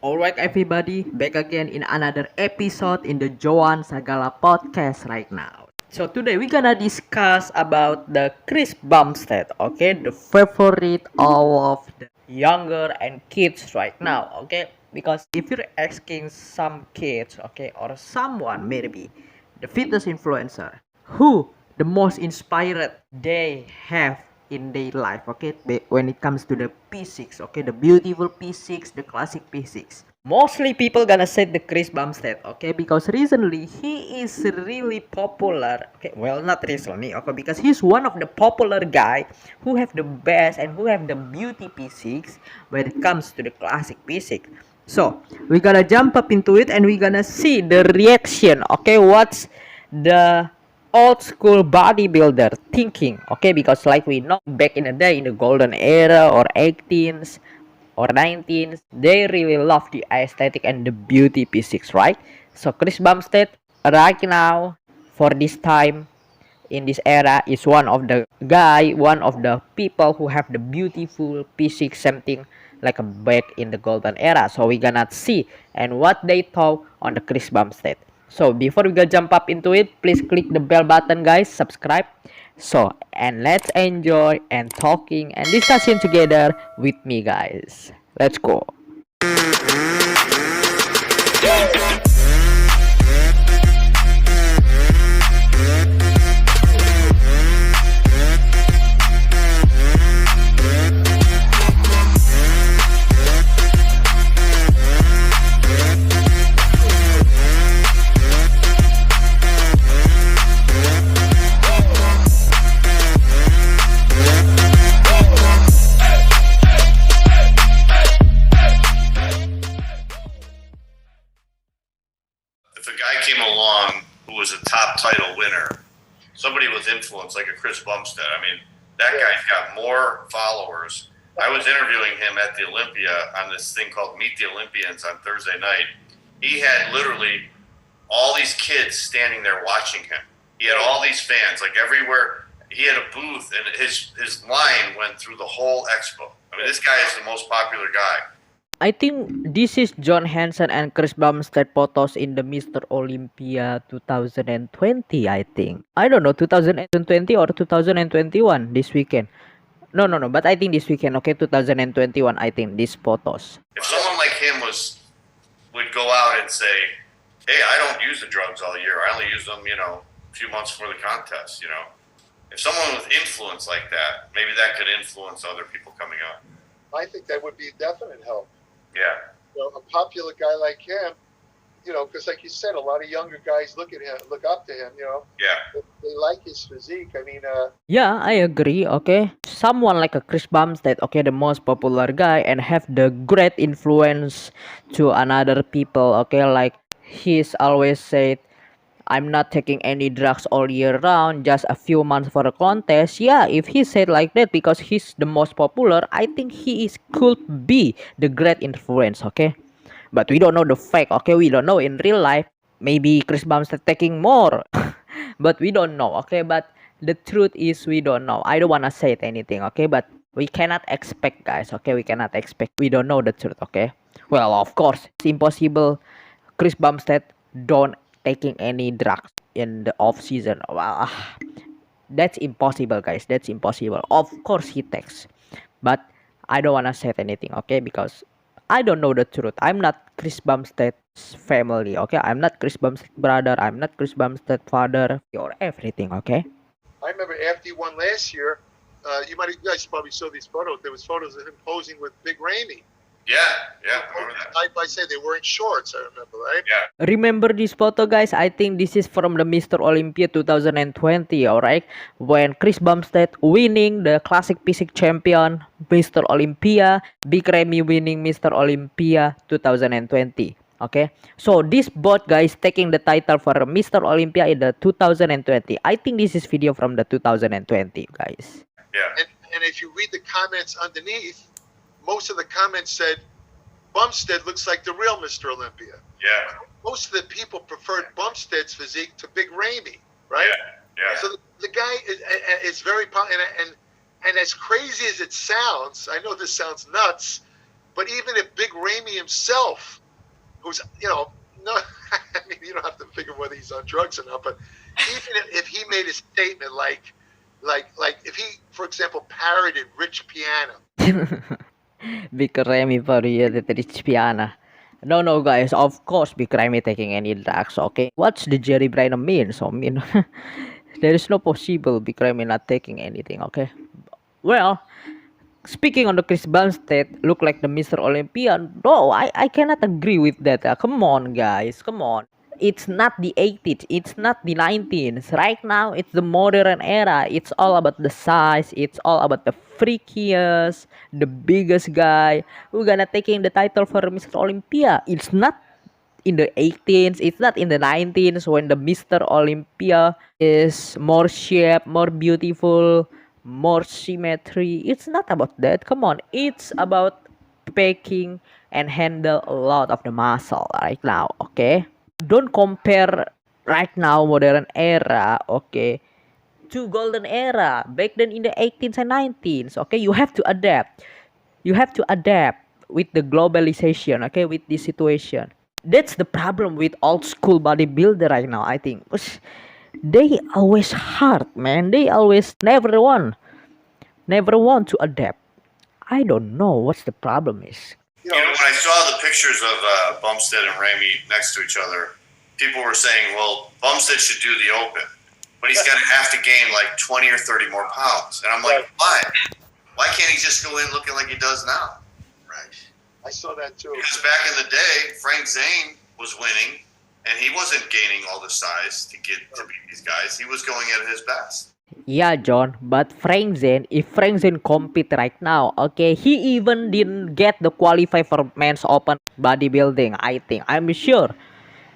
Alright everybody, back again in another episode in the Joan Sagala podcast right now. So today we're gonna discuss about the Chris Bumstead, okay? The favorite of the younger and kids right now, okay? Because if you're asking some kids, okay, or someone maybe, the fitness influencer, who the most inspired they have in their life, okay, when it comes to the P6, okay, the beautiful P6, the classic P6, mostly people gonna say the Chris Bumstead, okay, because recently he is really popular, okay, well, not recently, okay, because he's one of the popular guy who have the best and who have the beauty P6 when it comes to the classic P6. So we're gonna jump up into it and we're gonna see the reaction, okay, what's the old school bodybuilder thinking, okay, because like we know back in the day in the golden era or 18s or 19s, they really love the aesthetic and the beauty P6, right? So Chris Bumstead right now for this time in this era is one of the people who have the beautiful P6, something like a back in the golden era. So we gonna see and what they thought on the Chris Bumstead. So before we go jump up into it, please click the bell button, guys, subscribe. So and let's enjoy and talking and discussing together with me, guys. Let's go. If a guy came along who was a top title winner, somebody with influence like a Chris Bumstead, I mean, that guy's got more followers. I was interviewing him at the Olympia on this thing called Meet the Olympians on Thursday night. He had literally all these kids standing there watching him. He had all these fans, like everywhere. He had a booth, and his line went through the whole expo. I mean, this guy is the most popular guy. I think this is John Hansen and Chris Bumstead photos in the Mr. Olympia 2020, I think. I don't know, 2020 or 2021 this weekend. No, but I think this weekend, okay, 2021, I think, these photos. If someone like him would go out and say, hey, I don't use the drugs all year. I only use them, a few months before the contest, If someone with influence like that, maybe that could influence other people coming up. I think that would be definite help. Yeah. A popular guy like him, because like you said, a lot of younger guys look up to him, Yeah. They like his physique. I mean, Yeah, I agree, okay. Someone like a Chris Bumstead, okay, the most popular guy and have the great influence to another people, okay, like he's always said, I'm not taking any drugs all year round, just a few months for a contest. Yeah, if he said like that because he's the most popular, I think could be the great influence, okay? But we don't know the fact, okay? We don't know in real life. Maybe Chris Bumstead taking more, but we don't know, okay? But the truth is we don't know. I don't wanna say anything, okay? But we cannot expect, guys, okay? We cannot expect. We don't know the truth, okay? Well, of course, it's impossible. Chris Bumstead don't taking any drugs in the off season. Well, that's impossible, guys. That's impossible. Of course he takes, but I don't wanna say anything, okay? Because I don't know the truth. I'm not Chris Bumstead's family, okay? I'm not Chris Bumstead's brother. I'm not Chris Bumstead's father or everything, okay? I remember after he won last year, you guys probably saw these photos. There was photos of him posing with Big Ramy. Yeah. I remember that. Side by side, they wearing shorts. I remember, right? Yeah. Remember this photo, guys? I think this is from the Mr. Olympia 2020, alright? When Chris Bumstead winning the Classic P6 champion, Mr. Olympia, Big Ramy winning Mr. Olympia 2020. Okay, so this both guys taking the title for Mr. Olympia in the 2020. I think this is video from the 2020, guys. Yeah. And if you read the comments underneath, most of the comments said, Bumstead looks like the real Mr. Olympia. Yeah. Most of the people preferred Bumstead's physique to Big Ramy, right? Yeah. So the guy is very popular. And as crazy as it sounds, I know this sounds nuts, But even if Big Ramy himself, who's, no, I mean, you don't have to figure whether he's on drugs or not, but even if he made a statement like if he, for example, parodied Rich Piana. Big Remy parodied Rich Piana. No, guys. Of course, Big Remy taking any drugs. Okay, what's the Jerry Brennan mean? So, there is no possible Big Remy not taking anything. Okay, well. Speaking on the Chris Bumstead look like the Mr. Olympia. No, I cannot agree with that. Come on, guys. Come on. It's not the 80s. It's not the 19s. Right now, it's the modern era. It's all about the size. It's all about the freakiest, the biggest guy who gonna taking the title for Mr. Olympia. It's not in the 18s. It's not in the 19s when the Mr. Olympia is more shape, more beautiful, more symmetry. It's not about that. Come on, it's about packing and handle a lot of the muscle right now. Okay, don't compare right now modern era. Okay, to golden era back then in the 18s and 19s. Okay, you have to adapt. You have to adapt with the globalization. Okay, with this situation. That's the problem with old school bodybuilder right now. I think they always hard, man. They always never want to adapt. I don't know what's the problem is. You know, when I saw the pictures of Bumstead and Ramy next to each other, people were saying, well, Bumstead should do the open, but he's going to have to gain like 20 or 30 more pounds. And I'm like, why? Why can't he just go in looking like he does now? Right. I saw that too. Because back in the day, Frank Zane was winning, and he wasn't gaining all the size to get to beat these guys. He was going at his best. Yeah, John, but if Frank Zane compete right now, okay, he even didn't get the qualify for men's open bodybuilding, I think. I'm sure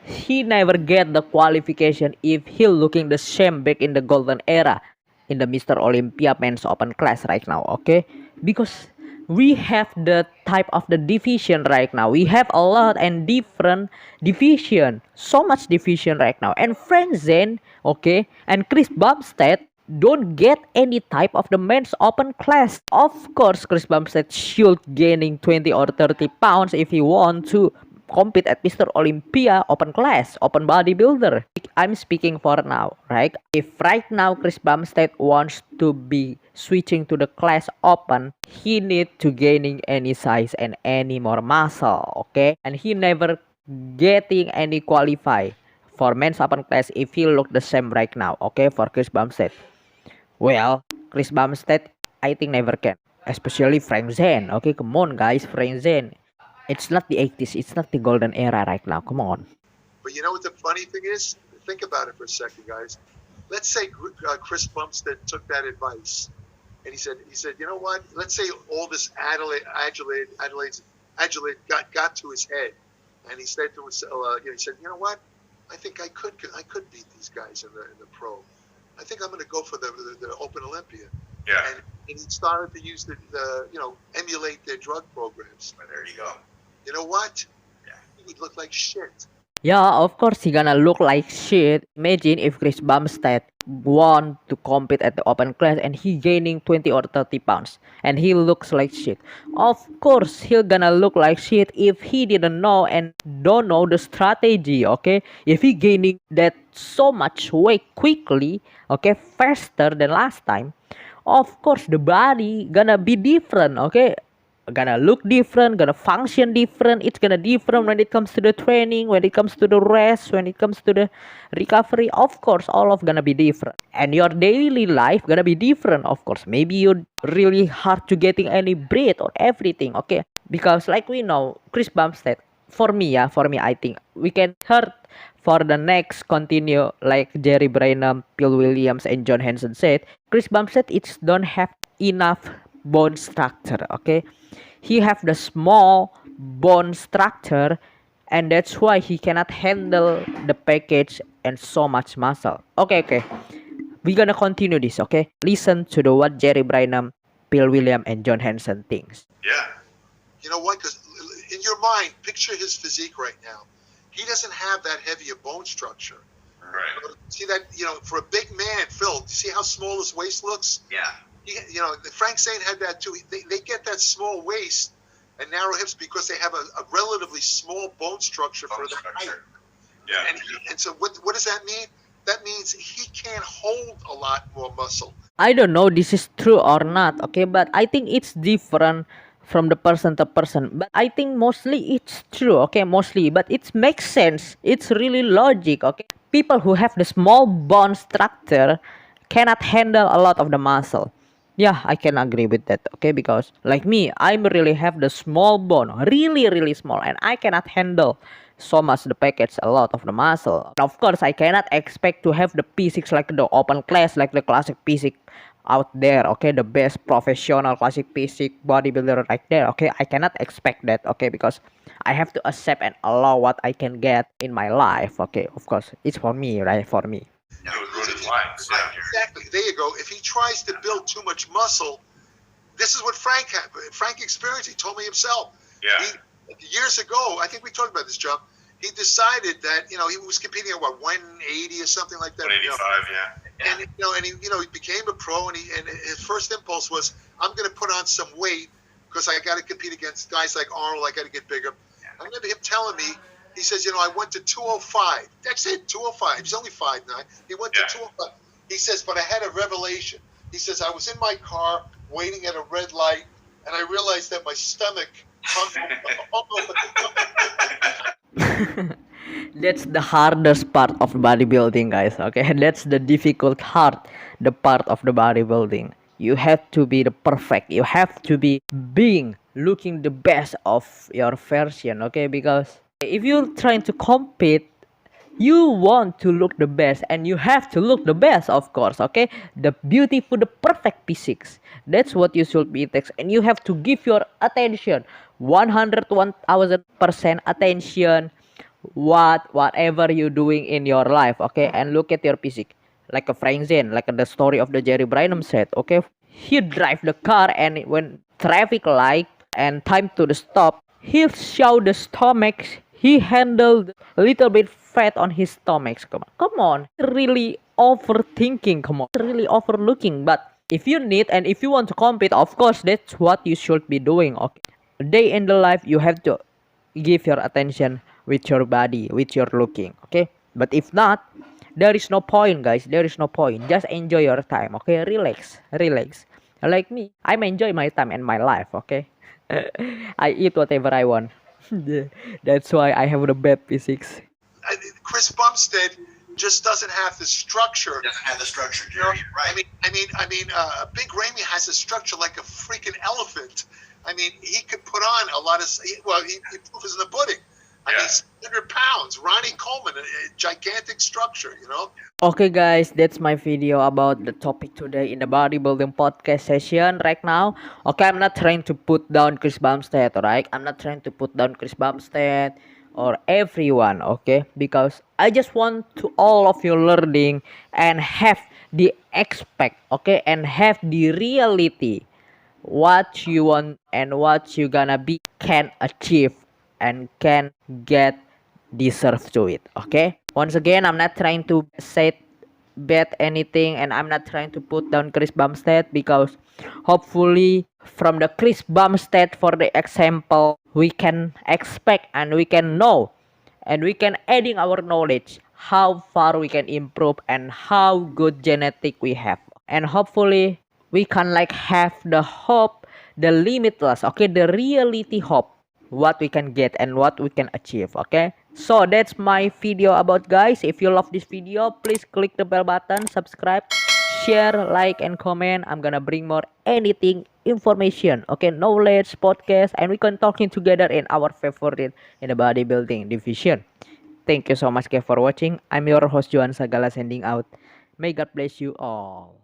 he never get the qualification if he looking the same back in the golden era in the Mr. Olympia men's open class right now, okay? Because we have the type of the division right now. We have a lot and different division. So much division right now. And Frank Zane, okay, and Chris Bumstead don't get any type of the men's open class. Of course, Chris Bumstead should gaining 20 or 30 pounds if he want to compete at Mr. Olympia open class, open bodybuilder. I'm speaking for now, right? If right now Chris Bumstead wants to be switching to the class open, he need to gaining any size and any more muscle, okay? And he never getting any qualify for men's open class if he look the same right now, okay? For Chris Bumstead. Well, Chris Bumstead, I think never can. Especially Frank Zane. Okay, come on guys, Frank Zane. It's not the 80s. It's not the golden era right now. Come on. But you know what the funny thing is? Think about it for a second, guys. Let's say Chris Bumstead took that advice, and he said, you know what? Let's say all this adulate got to his head, and he said to himself, he said, you know what? I think I could beat these guys in the pro. I think I'm going to go for the Open Olympia. Yeah. And he started to use emulate their drug programs. Well, there you go. You know what? Yeah. He would look like shit. Yeah, of course he gonna look like shit. Imagine if Chris Bumstead want to compete at the open class and he gaining 20 or 30 pounds and he looks like shit. Of course he gonna look like shit if he didn't know and don't know the strategy, okay? If he gaining that so much weight quickly, okay, faster than last time, of course the body gonna be different, okay? Gonna look different, gonna function different. It's gonna different when it comes to the training, when it comes to the rest, when it comes to the recovery. Of course, all of gonna be different. And your daily life gonna be different, of course. Maybe you're really hard to getting any breath or everything, okay? Because like we know, Chris Bumstead, for me, I think we can hurt for the next continue like Jerry Brennan, Bill Williams, and John Henson said. Chris Bumstead don't have enough bone structure, okay? He have the small bone structure, and that's why he cannot handle the package and so much muscle. Okay, we're gonna continue this, okay? Listen to the what Jerry Brennan, Bill Williams, and John Henson thinks. Yeah. You know what? Because in your mind, picture his physique right now. He doesn't have that heavy a bone structure. Right. See that? For a big man, Phil, see how small his waist looks? Yeah. Frank Zane had that too. They get that small waist, and narrow hips because they have a relatively small bone structure for their height. Yeah. And so what does that mean? That means he can't hold a lot more muscle. I don't know this is true or not, okay, but I think it's different from the person to person. But I think mostly it's true, okay, mostly, but it makes sense. It's really logic, okay. People who have the small bone structure cannot handle a lot of the muscle. Yeah, I can agree with that, okay, because like me, I really have the small bone, really small, and I cannot handle so much the package, a lot of the muscle. And of course, I cannot expect to have the physics like the open class, like the classic physics out there, okay, the best professional classic physics bodybuilder right there, okay. I cannot expect that, okay, because I have to accept and allow what I can get in my life, okay. Of course, it's for me, right, for me. It would ruin his legs. Yeah. Exactly. There you go. If he tries to build too much muscle, this is what Frank had. Frank experienced. He told me himself. Yeah. Years ago, I think we talked about this, John. He decided that he was competing at 180 or something like that. 185, yeah. And he became a pro, and his first impulse was, I'm going to put on some weight because I got to compete against guys like Arnold. I got to get bigger. I remember him telling me, he says, I went to 205. That's it, 205. He's only 5'9". He went to 205. He says, but I had a revelation. He says, I was in my car waiting at a red light, and I realized that my stomach hung over. That's the hardest part of bodybuilding, guys, okay. That's the difficult the part of the bodybuilding. You have to be the perfect, you have to be looking the best of your version, okay, because if you're trying to compete, you want to look the best, and you have to look the best, of course, okay. The beautiful, the perfect physics, that's what you should be text, and you have to give your attention 1,000% attention whatever you doing in your life, okay. And look at your physics, like a Frank Zane, like the story of the Jerry Bynum said, okay. He drive the car, and when traffic light and time to the stop, he show the stomach, he handled a little bit fat on his stomach. Come on, really overthinking, come on, really overlooking. But if you need and if you want to compete, of course, that's what you should be doing, okay. Day in the life, you have to give your attention with your body, with your looking, okay. But if not, there is no point, guys, there is no point. Just enjoy your time, okay. Relax. Like me, I'm enjoy my time and my life, okay. I eat whatever I want. That's why I have the bad physics. Chris Bumstead just doesn't have the structure. Doesn't have the structure, Jerry. Right. Big Ramy has a structure like a freaking elephant. I mean, he could put on a lot of. Well, he proof is in the pudding. I mean, 100 pounds. Ronnie Coleman, a gigantic structure, Okay, guys, that's my video about the topic today in the bodybuilding podcast session right now. Okay, I'm not trying to put down Chris Bumstead, alright? I'm not trying to put down Chris Bumstead or everyone, okay? Because I just want to all of you learning and have the expect, okay? And have the reality. What you want and what you gonna be can achieve and can get deserve to it, okay. Once again, I'm not trying to say bad anything, and I'm not trying to put down Chris Bumstead, because hopefully from the Chris Bumstead, for the example, we can expect and we can know and we can adding our knowledge how far we can improve and how good genetic we have, and hopefully we can like have the hope, the limitless, okay, the reality hope, what we can get and what we can achieve, okay. So that's my video about, guys. If you love this video, please click the bell button, subscribe, share, like, and comment. I'm gonna bring more anything information, okay, knowledge podcast, and we can talking together in our favorite in the bodybuilding division. Thank you so much, guys, for watching. I'm your host Johan Sagala, sending out. May God bless you all.